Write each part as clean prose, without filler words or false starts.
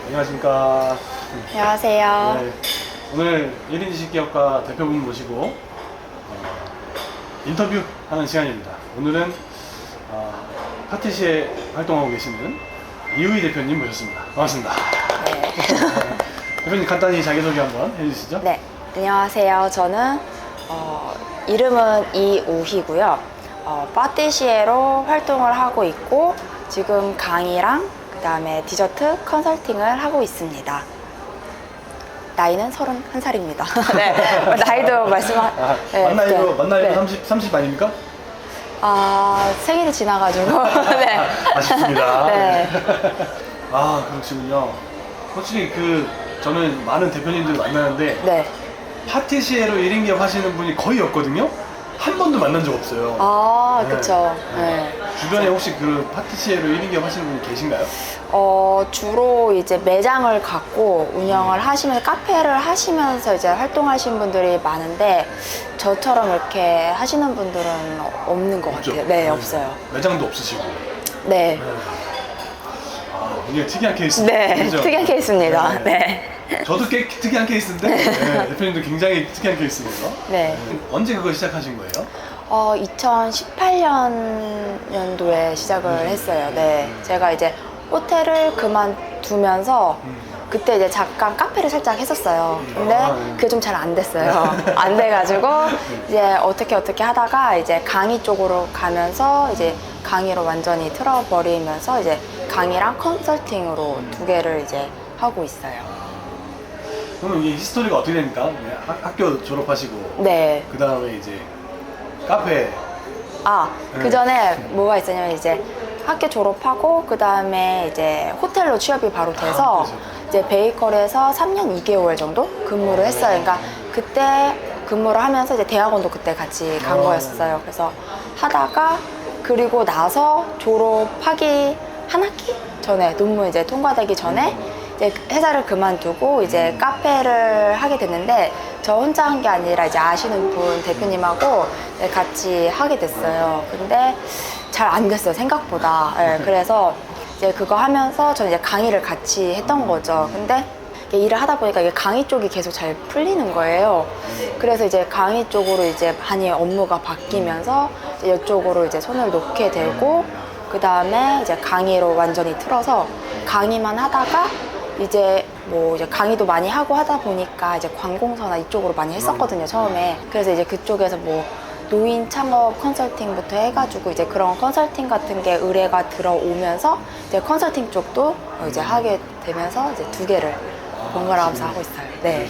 안녕하십니까. 안녕하세요. 네, 오늘 1인 지식기업가 대표분 모시고 인터뷰하는 시간입니다. 오늘은 파티시에 활동하고 계시는 이우희 대표님 모셨습니다. 반갑습니다. 네. 대표님 간단히 자기소개 한번 해주시죠. 네. 안녕하세요. 저는 이름은 이우희고요. 파티시에로 활동을 하고 있고 지금 강의랑 그다음에 디저트 컨설팅을 하고 있습니다. 나이는 31살입니다. 네. 나이도 네, 만나이로 네. 30 아닙니까? 생일이 지나가지고. 네. 아쉽습니다. 네. 그러시군요. 솔직히 저는 많은 대표님들 만나는데 네. 파티시에로 1인 기업 하시는 분이 거의 없거든요. 한 번도 만난 적 없어요. 네. 그쵸. 네. 주변에 혹시 파티시에로 1인 기업 하시는 분이 계신가요? 주로 이제 매장을 갖고 운영을 하시면서 카페를 하시면서 이제 활동하시는 분들이 많은데 저처럼 이렇게 하시는 분들은 없는 것 없죠? 같아요. 네, 없어요. 매장도 없으시고. 네. 굉장히 특이한 케이스입니다. 네, 그죠? 특이한 케이스입니다. 네. 네. 저도 꽤 특이한 케이스인데 네, 대표님도 굉장히 특이한 케이스고요. 네. 언제 그거 시작하신 거예요? 2018년도에 시작을 했어요. 네. 제가 이제 호텔을 그만두면서 그때 이제 잠깐 카페를 살짝 했었어요. 근데 그게 좀 잘 안 됐어요. 안 돼가지고 이제 어떻게 하다가 이제 강의 쪽으로 가면서 이제 강의로 완전히 틀어버리면서 이제 강의랑 컨설팅으로 두 개를 이제 하고 있어요. 그러면 이게 히스토리가 어떻게 됩니까? 학교 졸업하시고 네. 그 다음에 이제 카페. 그 전에 뭐가 있었냐면 이제 학교 졸업하고 그 다음에 이제 호텔로 취업이 바로 돼서 이제 베이커리에서 3년 2개월 정도 근무를 했어요. 그러니까 그때 근무를 하면서 이제 대학원도 그때 같이 간 거였어요. 그래서 하다가 그리고 나서 졸업하기 한 학기 전에 논문 이제 통과되기 전에 이제 회사를 그만두고 이제 카페를 하게 됐는데 저 혼자 한 게 아니라 이제 아시는 분 대표님하고 같이 하게 됐어요. 근데 잘 안 됐어요, 생각보다. 네, 그래서 이제 그거 하면서 저는 이제 강의를 같이 했던 거죠. 근데 일을 하다 보니까 이게 강의 쪽이 계속 잘 풀리는 거예요. 그래서 이제 강의 쪽으로 이제 많이 업무가 바뀌면서 이제 이쪽으로 이제 손을 놓게 되고 그 다음에 이제 강의로 완전히 틀어서 강의만 하다가 이제 이제 강의도 많이 하고 하다 보니까 이제 관공서나 이쪽으로 많이 했었거든요, 처음에. 그래서 이제 그쪽에서 노인 창업 컨설팅부터 해가지고 이제 그런 컨설팅 같은 게 의뢰가 들어오면서 이제 컨설팅 쪽도 이제 하게 되면서 이제 두 개를 번갈아 가면서 하고 있어요. 네.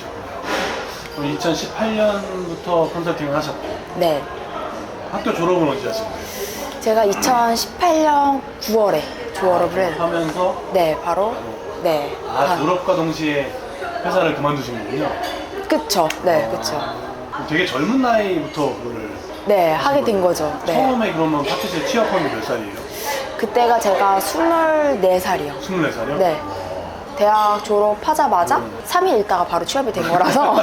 그럼 2018년부터 컨설팅을 하셨고. 네. 학교 졸업은 언제 하신 거예요? 제가 2018년 9월에 졸업을 해서 하면서 네, 바로 네. 졸업과 동시에 회사를 그만두신 거군요. 그쵸. 네, 그쵸. 그럼 되게 젊은 나이부터 그거를 네, 하게 된 거죠. 네. 처음에 그러면 파티시에 취업한 게 몇 살이에요? 그때가 제가 24살이요. 24살이요? 네. 대학 졸업하자마자 3일 있다가 바로 취업이 된 거라서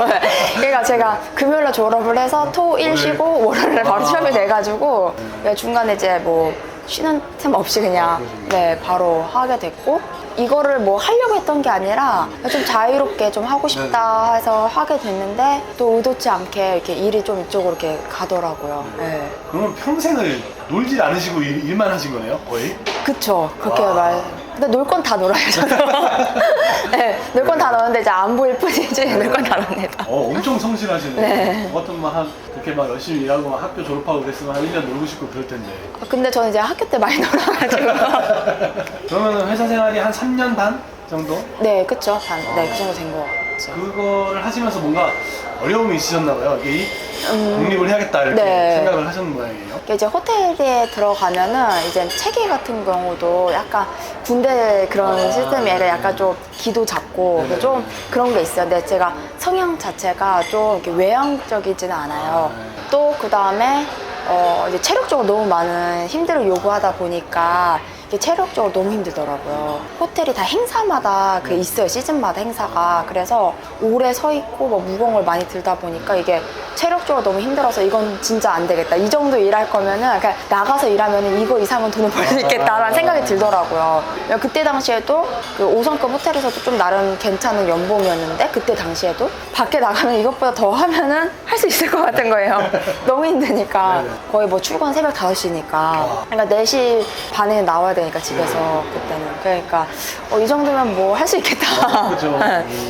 그러니까 제가 금요일날 졸업을 해서 토, 일 쉬고 월요일에 바로 취업이 돼가지고 중간에 이제 쉬는 틈 없이 그냥 네, 바로 하게 됐고 이거를 하려고 했던 게 아니라 좀 자유롭게 좀 하고 싶다 해서 하게 됐는데 또 의도치 않게 이렇게 일이 좀 이쪽으로 이렇게 가더라고요. 네. 그러면 평생을 놀질 않으시고 일만 하신 거네요, 거의? 그쵸. 그렇게 근데 놀 건 다 놀아요, 저도. 네, 놀 건 다 노는데 이제 안 보일 뿐이지 놀 건 다 놉니다. 엄청 성실하시네. 네. 어떤 그렇게 열심히 일하고 학교 졸업하고 그랬으면 한 1년 놀고 싶고 그럴 텐데. 근데 저는 이제 학교 때 많이 놀아가지고. 그러면 회사 생활이 한 3년 반 정도? 네, 그쵸. 네, 그 정도 된 것 같죠. 그걸 하시면서 뭔가 어려움이 있으셨나 봐요. 독립을 해야겠다 이렇게 네. 생각을 하셨는 모양이에요. 이제 호텔에 들어가면은 이제 체계 같은 경우도 약간 군대 그런 시스템이 아니라 약간 좀 기도 잡고 네. 좀 그런 게 있어요. 근데 제가 성향 자체가 좀 이렇게 외향적이지는 않아요. 또 그 다음에 이제 체력적으로 너무 많은 힘들을 요구하다 보니까 이게 체력적으로 너무 힘들더라고요. 호텔이 다 행사마다 있어요. 시즌마다 행사가. 그래서 오래 서 있고 무거운 걸 많이 들다 보니까 이게 체력적으로 너무 힘들어서 이건 진짜 안 되겠다. 이 정도 일할 거면은 그냥 나가서 일하면은 이거 이상은 돈을 벌 수 있겠다라는 생각이 들더라고요. 그때 당시에도 그 5성급 호텔에서도 좀 나름 괜찮은 연봉이었는데 그때 당시에도 밖에 나가면 이것보다 더 하면은 할 수 있을 것 같은 거예요. 너무 힘드니까. 거의 뭐 출근 새벽 5시니까. 그러니까 4시 반에 나와야 되니까 집에서 그때는. 그러니까 이 정도면 뭐 할 수 있겠다. 그죠.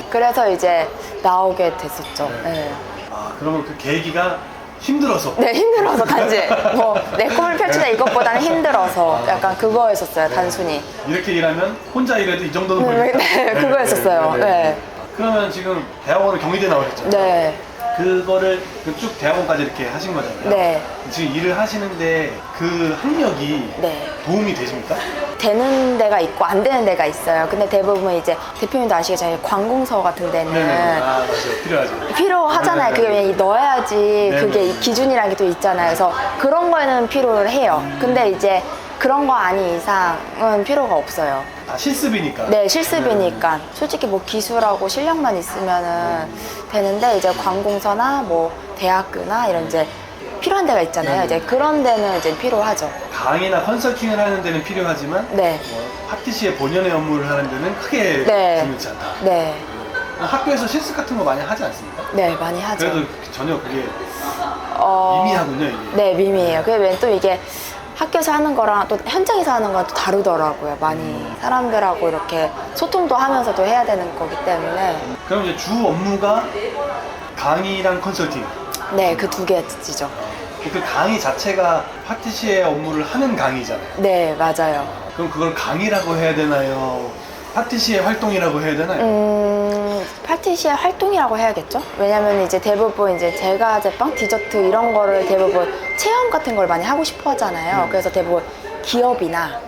그래서 이제 나오게 됐었죠. 네. 아, 그러면 그 계기가 힘들어서. 네, 힘들어서 단지 뭐 내 꿈을 펼치다 이것보다는 힘들어서 약간 그거였었어요, 단순히. 이렇게 일하면 혼자 일해도 이 정도는 벌겠다. 네, 그거였었어요. 네. 그러면 지금 대학원을 경희대 나오셨잖아요. 네. 그거를 쭉 대학원까지 이렇게 하신 거잖아요. 네. 지금 일을 하시는데 그 학력이 네. 도움이 되십니까? 되는 데가 있고 안 되는 데가 있어요. 근데 대부분 이제 대표님도 아시겠지만 관공서 같은 데는 네네. 아, 맞아요. 필요하죠. 필요하잖아요. 네네. 그게 넣어야지 네네. 그게 기준이라는 게 또 있잖아요. 그래서 그런 거에는 필요를 해요. 근데 이제 그런 거 아닌 이상은 필요가 없어요. 다 실습이니까. 네, 실습이니까. 솔직히 뭐 기술하고 실력만 있으면은 되는데 이제 관공서나 뭐 대학교나 이런 이제 필요한 데가 있잖아요. 이제 그런 데는 이제 필요하죠. 강의나 컨설팅을 하는 데는 필요하지만 네. 뭐 파티시의 본연의 업무를 하는 데는 크게 네. 중요치 않다. 네. 학교에서 실습 같은 거 많이 하지 않습니까? 네, 많이 하죠. 그래도 전혀 그게 어, 미미하군요, 이게. 네, 미미해요. 그게 또 이게 학교에서 하는 거랑 또 현장에서 하는 거랑 또 다르더라고요. 많이 사람들하고 이렇게 소통도 하면서도 해야 되는 거기 때문에. 그럼 이제 주 업무가 강의랑 컨설팅. 네, 그 두 개지죠. 그 강의 자체가 파티시의 업무를 하는 강의잖아요. 네, 맞아요. 그럼 그걸 강의라고 해야 되나요? 파티시의 활동이라고 해야 되나요? 파티시의 활동이라고 해야겠죠? 왜냐면 이제 대부분 이제 제과 제빵, 디저트 이런 거를 대부분 체험 같은 걸 많이 하고 싶어 하잖아요. 그래서 대부분 기업이나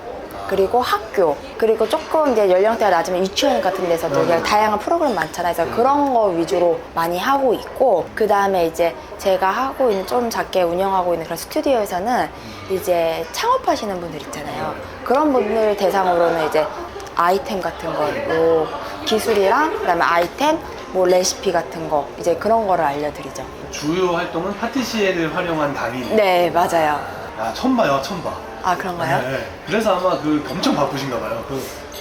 그리고 학교, 그리고 조금 이제 연령대가 낮으면 유치원 같은 데서도 그냥 다양한 프로그램 많잖아요. 그래서 그런 거 위주로 많이 하고 있고, 그 다음에 이제 제가 하고 있는 좀 작게 운영하고 있는 그런 스튜디오에서는 이제 창업하시는 분들 있잖아요. 그런 분들 대상으로는 이제 아이템 같은 거, 뭐 기술이랑 그다음에 아이템, 뭐 레시피 같은 거 이제 그런 거를 알려드리죠. 주요 활동은 파티시에를 활용한 강의. 네, 맞아요. 아, 처음 봐요, 처음 봐. 아, 그런가요? 네. 그래서 아마 엄청 바쁘신가 봐요.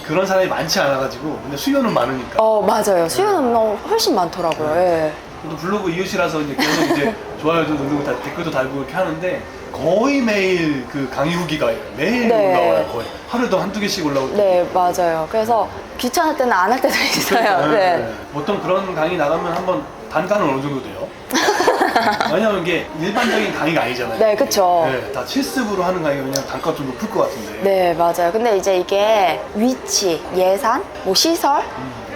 그런 사람이 많지 않아가지고. 근데 수요는 많으니까. 맞아요. 수요는 훨씬 많더라고요. 예. 저도 블로그 이웃이라서 이제 계속 이제 좋아요도 누르고 댓글도 달고 이렇게 하는데 거의 매일 그 강의 후기가 매일 네. 올라와요. 거의 하루에도 한두 개씩 올라오고. 네, 맞아요. 그래서 귀찮을 때는 안 할 때도 있어요. 네. 보통 그런 강의 나가면 한번 단가는 어느 정도 돼요? 왜냐면 이게 일반적인 강의가 아니잖아요. 네, 그쵸. 네, 다 실습으로 하는 강의가 그냥 단가가 좀 높을 것 같은데. 네, 맞아요. 근데 이제 이게 위치, 예산, 뭐 시설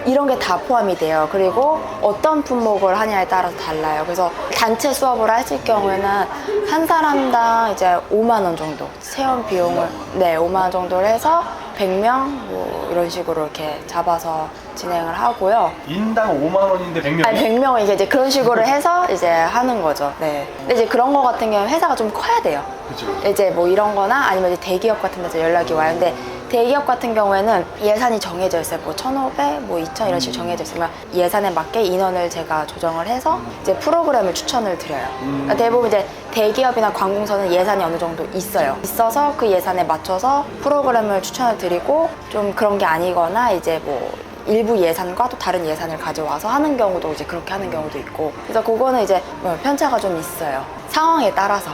이런 게 다 포함이 돼요. 그리고 어떤 품목을 하냐에 따라서 달라요. 그래서 단체 수업을 하실 경우에는 한 사람당 이제 5만 원 정도 체험 비용을 5만 원 정도를 해서 100명 뭐 이런 식으로 이렇게 잡아서 진행을 하고요. 인당 5만 원인데 100명이? 아니 100명은 이제 그런 식으로 해서 이제 하는 거죠. 네. 근데 이제 그런 거 같은 경우는 회사가 좀 커야 돼요. 그렇죠. 이제 뭐 이런 거나 아니면 이제 대기업 같은 데서 연락이 와요. 근데 대기업 같은 경우에는 예산이 정해져 있어요. 뭐 1,500, 뭐 2,000 이런 식으로 정해져 있으면 예산에 맞게 인원을 제가 조정을 해서 이제 프로그램을 추천을 드려요. 그러니까 대부분 이제 대기업이나 관공서는 예산이 어느 정도 있어요. 있어서 그 예산에 맞춰서 프로그램을 추천을 드리고, 좀 그런 게 아니거나 이제 뭐 일부 예산과 또 다른 예산을 가져와서 하는 경우도 이제 그렇게 하는 경우도 있고, 그래서 그거는 이제 뭐 편차가 좀 있어요. 상황에 따라서.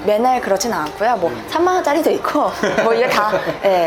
맨날 그렇지는 않고요. 뭐 3만 원짜리도 있고 뭐 이게 다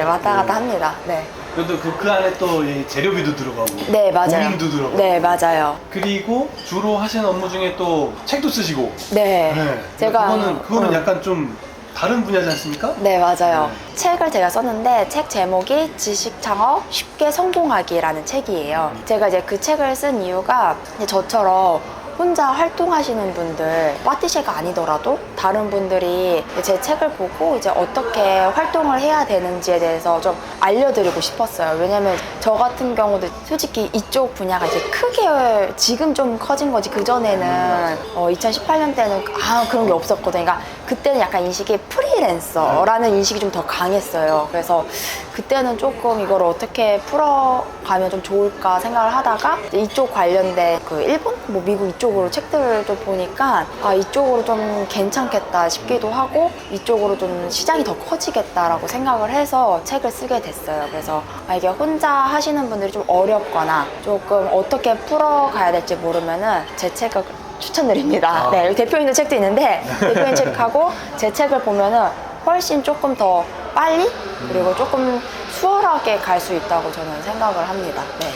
왔다 갔다 합니다. 네. 그래도 그 안에 또 이 재료비도 들어가고. 네, 맞아요. 공인도 들어가고. 네, 맞아요. 그리고 주로 하시는 업무 중에 또 책도 쓰시고. 네. 제가 그거는 약간 좀 다른 분야지 않습니까? 네, 맞아요. 책을 제가 썼는데 책 제목이 지식창업 쉽게 성공하기라는 책이에요. 제가 이제 그 책을 쓴 이유가 이제 저처럼 혼자 활동하시는 분들, 파티시에가 아니더라도 다른 분들이 제 책을 보고 이제 어떻게 활동을 해야 되는지에 대해서 좀 알려드리고 싶었어요. 왜냐면 저 같은 경우도 솔직히 이쪽 분야가 이제 크게 지금 좀 커진 거지, 그전에는 2018년 때는 그런 게 없었거든요. 그러니까 그때는 약간 인식이 프리랜서라는 인식이 좀 더 강했어요. 그래서 그때는 조금 이걸 어떻게 풀어가면 좀 좋을까 생각을 하다가 이제 이쪽 관련된 그 일본, 뭐 미국 이쪽으로 책들을 좀 보니까 아, 이쪽으로 좀 괜찮겠다 싶기도 하고 이쪽으로 좀 시장이 더 커지겠다라고 생각을 해서 책을 쓰게 됐어요. 그래서 아, 이게 혼자 하시는 분들이 좀 어렵거나 조금 어떻게 풀어가야 될지 모르면은 제 책을 추천드립니다. 아. 네, 여기 대표님들 책도 있는데 대표님 책하고 제 책을 보면은 훨씬 조금 더 빨리 그리고 조금 수월하게 갈 수 있다고 저는 생각을 합니다. 네.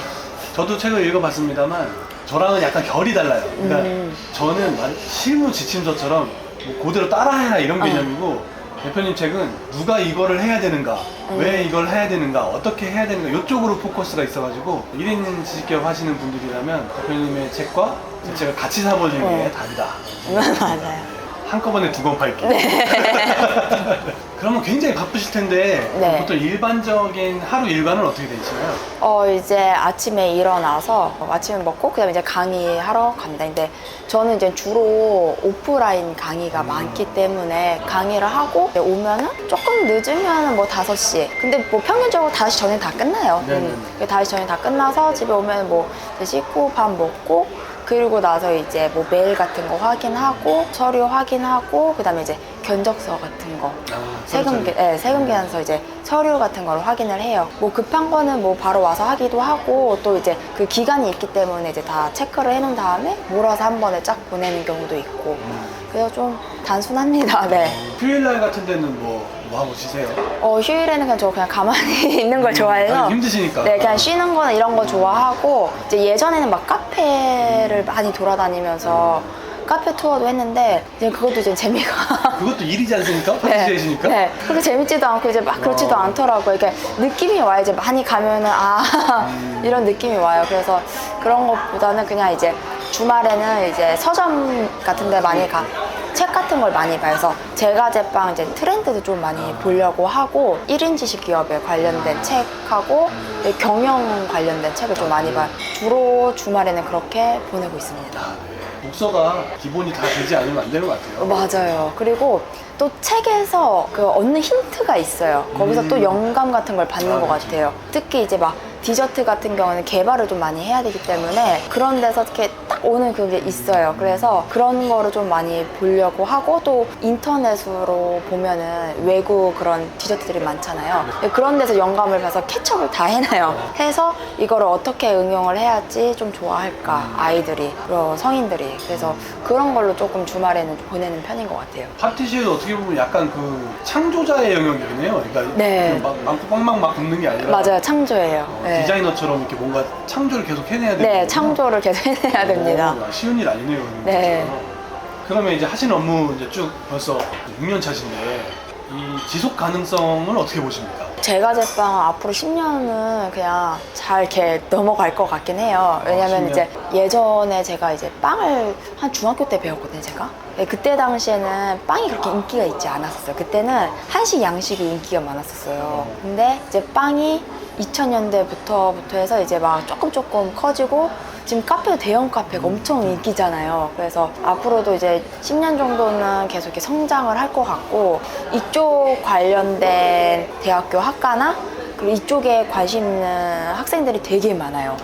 저도 책을 읽어봤습니다만 저랑은 약간 결이 달라요. 그러니까 저는 실무 지침서처럼 뭐 그대로 따라해라 이런 개념이고 대표님 책은 누가 이거를 해야 되는가, 왜 이걸 해야 되는가, 어떻게 해야 되는가 이쪽으로 포커스가 있어가지고 1인 지식기업 하시는 분들이라면 대표님의 책과 제 책을 같이 사보는 게 답이다. 맞아요. 한꺼번에 2권 팔기. 그러면 굉장히 바쁘실 텐데 네. 보통 일반적인 하루 일과는 어떻게 되시나요? 이제 아침에 일어나서 아침을 먹고 그다음에 이제 강의하러 갑니다. 근데 저는 이제 주로 오프라인 강의가 많기 때문에 강의를 하고 오면은 조금 늦으면은 뭐 5시. 근데 뭐 평균적으로 5시 전에 다 끝나요. 네네네. 5시 전에 다 끝나서 집에 오면 뭐 이제 씻고 밥 먹고 그리고 나서 이제 뭐 메일 같은 거 확인하고 서류 확인하고 그다음에 이제 견적서 같은 거 세금 계산서 이제 서류 같은 걸 확인을 해요. 뭐 급한 거는 뭐 바로 와서 하기도 하고 또 이제 그 기간이 있기 때문에 이제 다 체크를 해놓은 다음에 몰아서 한 번에 쫙 보내는 경우도 있고 그래서 좀 단순합니다. 네. 휴일날 같은 데는 뭐 하고 쉬세요? 휴일에는 그냥 저 그냥 가만히 있는 걸 좋아해서 아니, 힘드시니까. 네, 그냥 쉬는 거나 이런 거 좋아하고 이제 예전에는 막 카페를 많이 돌아다니면서 카페 투어도 했는데 이제 그것도 이제 재미가 그것도 일이지 않습니까? 파티시에시니까? 네, 그렇게 재밌지도 않고 이제 막 그렇지도 않더라고요. 이렇게 느낌이 와요. 이제 많이 가면은 이런 느낌이 와요. 그래서 그런 것보다는 그냥 이제 주말에는 이제 서점 같은 데 많이 책 같은 걸 많이 봐서 제가 제빵 이제 트렌드도 좀 많이 보려고 하고 1인 지식 기업에 관련된 책하고 경영 관련된 책을 좀 많이 봐요. 주로 주말에는 그렇게 보내고 있습니다. 독서가 기본이 다 되지 않으면 안 되는 것 같아요. 맞아요. 그리고 또 책에서 그 얻는 힌트가 있어요. 거기서 또 영감 같은 걸 받는 것 그렇죠. 같아요. 특히 이제 막 디저트 같은 경우는 개발을 좀 많이 해야 되기 때문에 그런 데서 이렇게 딱 오는 그게 있어요. 그래서 그런 거를 좀 많이 보려고 하고 또 인터넷으로 보면은 외국 그런 디저트들이 많잖아요. 그런 데서 영감을 봐서 케첩을 다 해놔요. 해서 이거를 어떻게 응용을 해야지 좀 좋아할까 아이들이 그리고 성인들이 그래서 그런 걸로 조금 주말에는 보내는 편인 것 같아요. 파티시에도 어떻게 보면 약간 그 창조자의 영역이긴 해요. 그러니까 네. 막 빵빵 막 굽는 게 아니라 맞아요. 창조예요. 네. 디자이너처럼 이렇게 뭔가 창조를 계속 해내야 되고 네, 창조를 계속 해내야 됩니다. 쉬운 일 아니네요. 네. 그러면 이제 하신 업무 이제 쭉 벌써 6년 차신데 이 지속 가능성을 어떻게 보십니까? 제가 제빵 앞으로 10년은 그냥 잘 이렇게 넘어갈 것 같긴 해요. 왜냐면 10년? 이제 예전에 제가 이제 빵을 한 중학교 때 배웠거든요, 제가. 네, 그때 당시에는 빵이 그렇게 인기가 있지 않았었어요. 그때는 한식, 양식이 인기가 많았었어요. 근데 이제 빵이 2000년대부터 해서 이제 막 조금 커지고 지금 카페도 대형 카페가 엄청 인기잖아요. 그래서 앞으로도 이제 10년 정도는 계속 이렇게 성장을 할 것 같고 이쪽 관련된 대학교 학과나 그리고 이쪽에 관심 있는 학생들이 되게 많아요.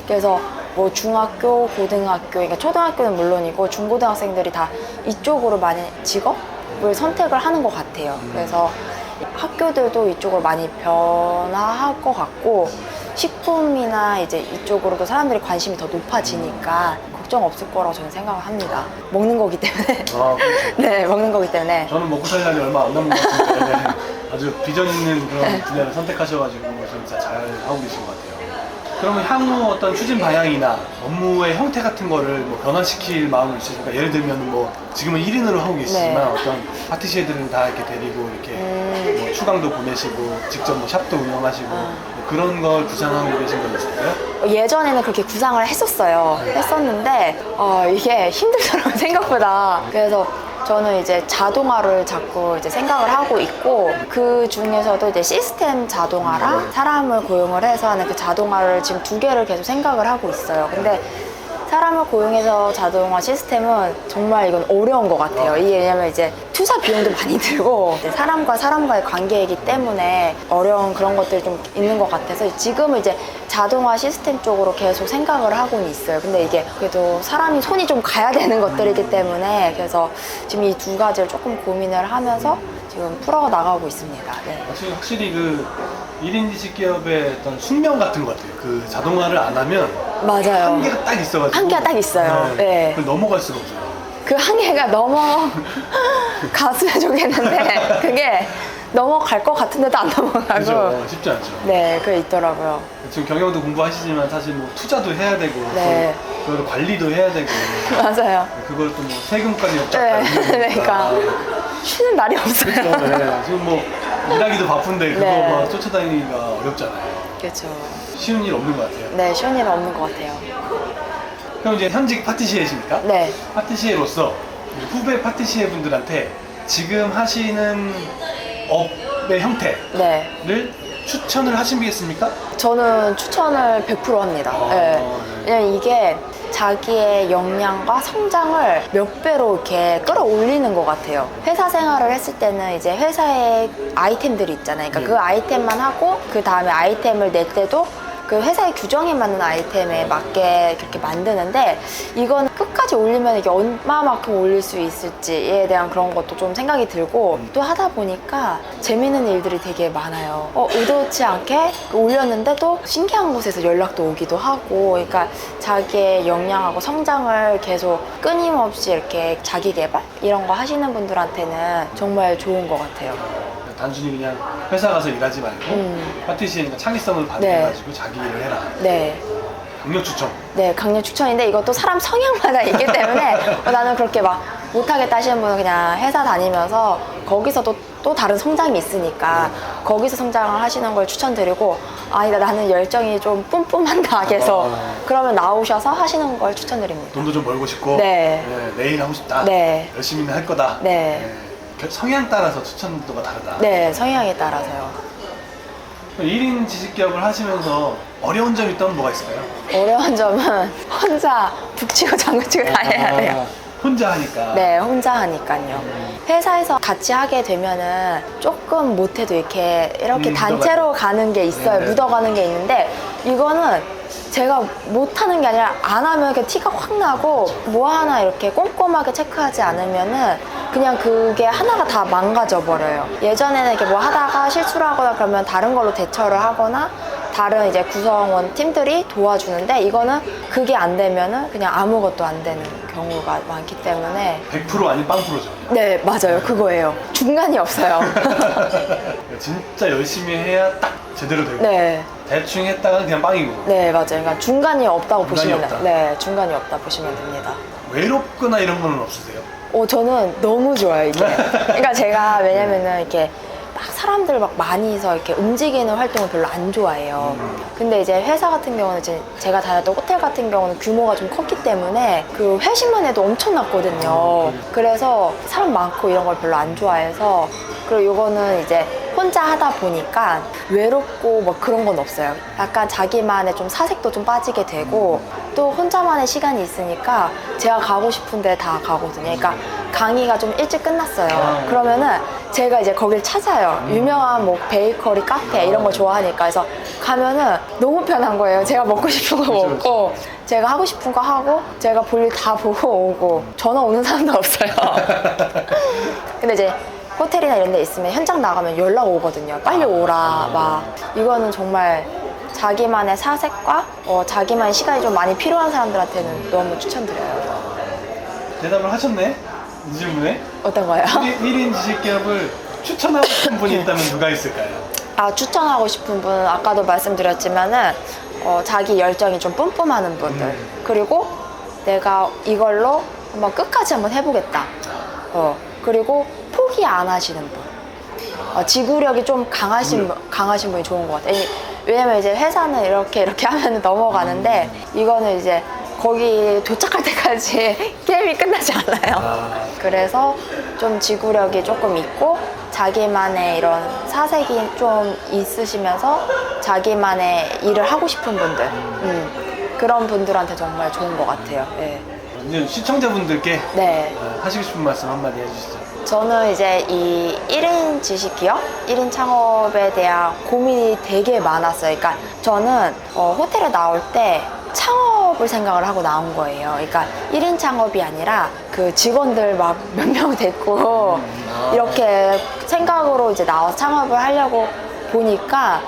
그래서 뭐 중학교, 고등학교, 그러니까 초등학교는 물론이고 중고등학생들이 다 이쪽으로 많이 직업을 선택을 하는 것 같아요. 그래서 학교들도 이쪽으로 많이 변화할 것 같고 식품이나 이제 이쪽으로도 사람들이 관심이 더 높아지니까 걱정 없을 거라고 저는 생각을 합니다. 먹는 거기 때문에. 그렇죠. 네, 먹는 거기 때문에. 저는 먹고 살 날이 얼마 안 남은 것 같은데 아주 비전 있는 그런 분야를 선택하셔가지고 진짜 잘 하고 계신 것 같아요. 그러면 향후 어떤 추진 방향이나 업무의 형태 같은 거를 뭐 변화시킬 마음이 있으십니까? 예를 들면 뭐 지금은 1인으로 하고 계시지만 네. 어떤 파티시에들은 다 이렇게 데리고 이렇게 뭐 추강도 보내시고 직접 뭐 샵도 운영하시고 뭐 그런 걸 구상하고 계신 건 있을까요? 예전에는 그렇게 구상을 했었어요. 했었는데 이게 힘들더라고요, 생각보다. 그래서 저는 이제 자동화를 자꾸 이제 생각을 하고 있고 그 중에서도 이제 시스템 자동화랑 사람을 고용을 해서 하는 그 자동화를 지금 2개를 계속 생각을 하고 있어요. 근데 사람을 고용해서 자동화 시스템은 정말 이건 어려운 것 같아요. 이게 왜냐면 이제 투자 비용도 많이 들고 이제 사람과 사람과의 관계이기 때문에 어려운 그런 것들이 좀 있는 것 같아서 지금은 이제 자동화 시스템 쪽으로 계속 생각을 하고는 있어요. 근데 이게 그래도 사람이 손이 좀 가야 되는 것들이기 때문에 그래서 지금 이 두 가지를 조금 고민을 하면서 지금 풀어 나가고 있습니다. 네. 확실히 그 1인 지식기업의 어떤 숙명 같은 것 같아요. 그 자동화를 안 하면 맞아요. 한계가 딱 있어가지고 한계가 딱 있어요. 네. 그걸 넘어갈 수가 없어요. 그 한계가 넘어갔으면 좋겠는데 그게 넘어갈 것 같은데도 안 넘어가고 그죠? 쉽지 않죠. 네, 그게 있더라고요. 지금 경영도 공부하시지만 사실 뭐 투자도 해야 되고 네. 그걸 관리도 해야 되고 맞아요. 그걸 또 뭐 세금까지 네, 그러니까 쉬는 날이 없어요. 그렇죠. 네. 지금 뭐 일하기도 바쁜데 그거 네. 막 쫓아다니기가 어렵잖아요. 그렇죠. 쉬운 일 없는 것 같아요. 네, 쉬운 일은 없는 것 같아요. 그럼 이제 현직 파티시에십니까? 네. 파티시에로서 후배 파티시에 분들한테 지금 하시는 업의 형태를 네. 추천을 하시겠습니까? 저는 추천을 100% 합니다. 네. 왜냐면 이게 자기의 역량과 성장을 몇 배로 이렇게 끌어올리는 것 같아요. 회사 생활을 했을 때는 이제 회사의 아이템들이 있잖아요. 그러니까 그 아이템만 하고 그 다음에 아이템을 낼 때도 그 회사의 규정에 맞는 아이템에 맞게 그렇게 만드는데 이건 끝까지 올리면 이게 얼마만큼 올릴 수 있을지에 대한 그런 것도 좀 생각이 들고 또 하다 보니까 재밌는 일들이 되게 많아요. 의도치 않게 올렸는데도 신기한 곳에서 연락도 오기도 하고 그러니까 자기의 역량하고 성장을 계속 끊임없이 이렇게 자기 개발 이런 거 하시는 분들한테는 정말 좋은 것 같아요. 단순히 그냥 회사 가서 일하지 말고 파티시에니까 창의성을 발휘해가지고 자기 일을 해라. 네. 강력 추천. 네, 강력 추천인데 이것도 사람 성향마다 있기 때문에 나는 그렇게 막 못하겠다 하시는 분은 그냥 회사 다니면서 거기서도 또 다른 성장이 있으니까 거기서 성장을 하시는 걸 추천드리고 아니다 나는 열정이 좀 뿜뿜한다 해서 그러면 나오셔서 하시는 걸 추천드립니다. 돈도 좀 벌고 싶고 네. 내일 하고 싶다. 네. 열심히는 할 거다. 네. 성향 따라서 추천도가 다르다. 네, 성향에 따라서요. 1인 지식기업을 하시면서 어려운 점이 있다면 뭐가 있을까요? 어려운 점은 혼자 북치고 장구치고 다 해야 돼요. 혼자 하니까. 네, 혼자 하니까요. 회사에서 같이 하게 되면은 조금 못해도 이렇게 단체로 가는 게 있어요. 네. 묻어가는 게 있는데 이거는 제가 못하는 게 아니라 안 하면 이렇게 티가 확 나고 뭐 하나 이렇게 꼼꼼하게 체크하지 않으면은 그냥 그게 하나가 다 망가져 버려요. 예전에는 이렇게 뭐 하다가 실수를 하거나 그러면 다른 걸로 대처를 하거나 다른 이제 구성원 팀들이 도와주는데 이거는 그게 안 되면은 그냥 아무것도 안 되는 경우가 많기 때문에 100% 아닌 0%죠. 네, 맞아요. 그거예요. 중간이 없어요. 진짜 열심히 해야 딱 제대로 되고 네. 대충 했다가 그냥 빵이고. 네, 맞아요. 그러니까 중간이 없다고 중간이 보시면 없다. 네, 중간이 없다 보시면 됩니다. 외롭거나 이런 거는 없으세요? 저는 너무 좋아요, 이게. 그러니까 제가 왜냐면은 이렇게 막 사람들 막 많이 해서 이렇게 움직이는 활동을 별로 안 좋아해요. 근데 이제 회사 같은 경우는 이제 제가 다녔던 호텔 같은 경우는 규모가 좀 컸기 때문에 그 회식만 해도 엄청났거든요. 그래서 사람 많고 이런 걸 별로 안 좋아해서 그리고 이거는 이제 혼자 하다 보니까 외롭고 뭐 그런 건 없어요. 약간 자기만의 좀 사색도 좀 빠지게 되고 또 혼자만의 시간이 있으니까 제가 가고 싶은 데 다 가거든요. 그러니까 강의가 좀 일찍 끝났어요. 그러면은 제가 이제 거길 찾아요. 유명한 뭐 베이커리, 카페 이런 거 좋아하니까. 그래서 가면은 너무 편한 거예요. 제가 먹고 싶은 거 먹고 제가 하고 싶은 거 하고 제가 볼 일 다 보고 오고 전화 오는 사람도 없어요. 근데 이제 호텔이나 이런 데 있으면 현장 나가면 연락 오거든요. 빨리 오라 막. 이거는 정말 자기만의 사색과 자기만의 시간이 좀 많이 필요한 사람들한테는 너무 추천드려요. 대답을 하셨네? 이 질문에? 어떤 거예요? 1인 지식기업을 추천하고 싶은 분이 있다면 누가 있을까요? 추천하고 싶은 분은 아까도 말씀드렸지만은 자기 열정이 좀 뿜뿜하는 분들 그리고 내가 이걸로 한번 끝까지 한번 해보겠다. 그리고 포기 안 하시는 분. 지구력이 좀 강하신 분이 좋은 것 같아요. 왜냐면 이제 회사는 이렇게 하면 넘어가는데 이거는 이제 거기 도착할 때까지 게임이 끝나지 않아요. 그래서 좀 지구력이 조금 있고 자기만의 이런 사색이 좀 있으시면서 자기만의 일을 하고 싶은 분들 그런 분들한테 정말 좋은 것 같아요. 네. 이제 시청자분들께 네. 하시고 싶은 말씀 한마디 해주시죠. 저는 이제 이 1인 지식기업, 1인 창업에 대한 고민이 되게 많았어요. 그러니까 저는 호텔에 나올 때 창업을 생각을 하고 나온 거예요. 그러니까 1인 창업이 아니라 그 직원들 막 몇 명 됐고 이렇게 생각으로 이제 나와서 창업을 하려고 보니까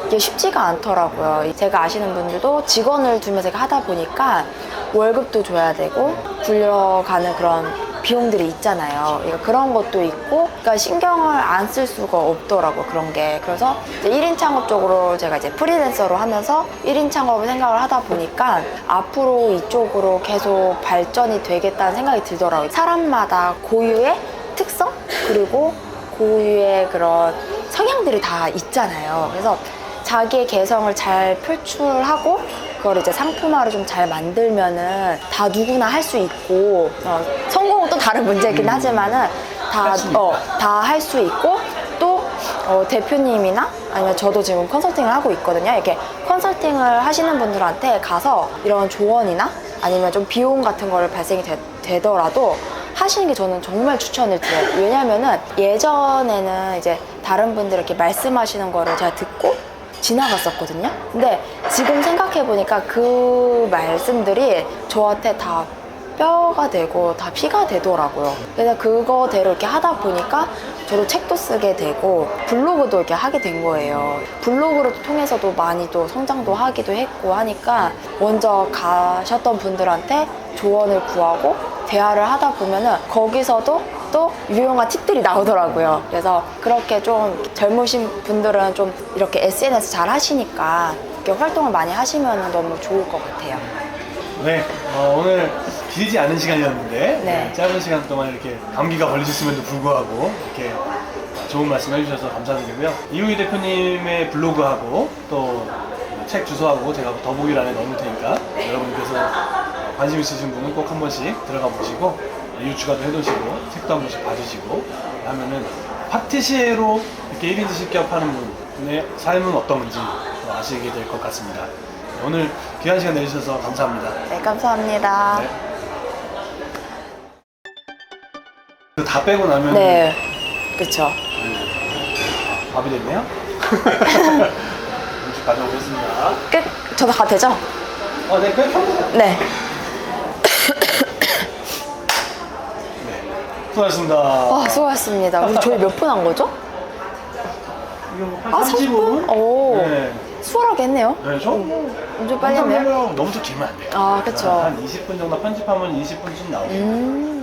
이게 쉽지가 않더라고요. 제가 아시는 분들도 직원을 두면서 하다 보니까 월급도 줘야 되고 굴려가는 그런 비용들이 있잖아요. 그러니까 그런 것도 있고, 그러니까 신경을 안 쓸 수가 없더라고요. 그런 게. 그래서 이제 1인 창업 쪽으로 제가 이제 프리랜서로 하면서 1인 창업을 생각을 하다 보니까 앞으로 이쪽으로 계속 발전이 되겠다는 생각이 들더라고요. 사람마다 고유의 특성 그리고 고유의 그런 성향들이 다 있잖아요. 그래서 자기의 개성을 잘 표출하고 그걸 이제 상품화를 좀 잘 만들면은 다 누구나 할 수 있고 성공은 또 다른 문제이긴 하지만은 다 할 수 있고 또 대표님이나 아니면 저도 지금 컨설팅을 하고 있거든요. 이렇게 컨설팅을 하시는 분들한테 가서 이런 조언이나 아니면 좀 비용 같은 거를 발생이 되더라도 하시는 게 저는 정말 추천을 드려요. 왜냐면은 예전에는 이제 다른 분들 이렇게 말씀하시는 거를 제가 듣고 지나갔었거든요. 근데 지금 생각해보니까 그 말씀들이 저한테 다 뼈가 되고 다 피가 되더라고요. 그래서 그거대로 이렇게 하다 보니까 저도 책도 쓰게 되고 블로그도 이렇게 하게 된 거예요. 블로그를 통해서도 많이 또 성장도 하기도 했고 하니까 먼저 가셨던 분들한테 조언을 구하고 대화를 하다 보면은 거기서도 또 유용한 팁들이 나오더라고요. 그래서 그렇게 좀 젊으신 분들은 좀 이렇게 SNS 잘 하시니까 이렇게 활동을 많이 하시면 너무 좋을 것 같아요. 네, 오늘 길지 않은 시간이었는데 네. 짧은 시간 동안 이렇게 감기가 걸리셨음에도 불구하고 이렇게 좋은 말씀 해주셔서 감사드리고요. 이우희 대표님의 블로그하고 또 책 주소하고 제가 더보기란에 넣을 테니까 여러분께서 관심 있으신 분은 꼭 한 번씩 들어가 보시고 유추가도 해두시고 책도 한 번씩 봐주시고 하면은 파티시에로 이렇게 1인 지식기업 하는 분의 삶은 어떤지 아시게 될 것 같습니다. 오늘 귀한 시간 내주셔서 감사합니다. 네, 감사합니다. 네. 다 빼고 나면 네, 그쵸. 밥이 됐네요. 음식 가져오겠습니다. 끝? 저도 가도 되죠? 네, 끝. 네. 네, 수고하셨습니다. 수고하셨습니다. 우리 저희 몇 분 한 거죠? 이거 한 30분? 오. 네. 수월하게 했네요. 네, 엄청 빨리 했네요. 너무 좀 길면 안 돼요. 아, 그쵸. 한 20분 정도 편집하면 20분쯤 나오고.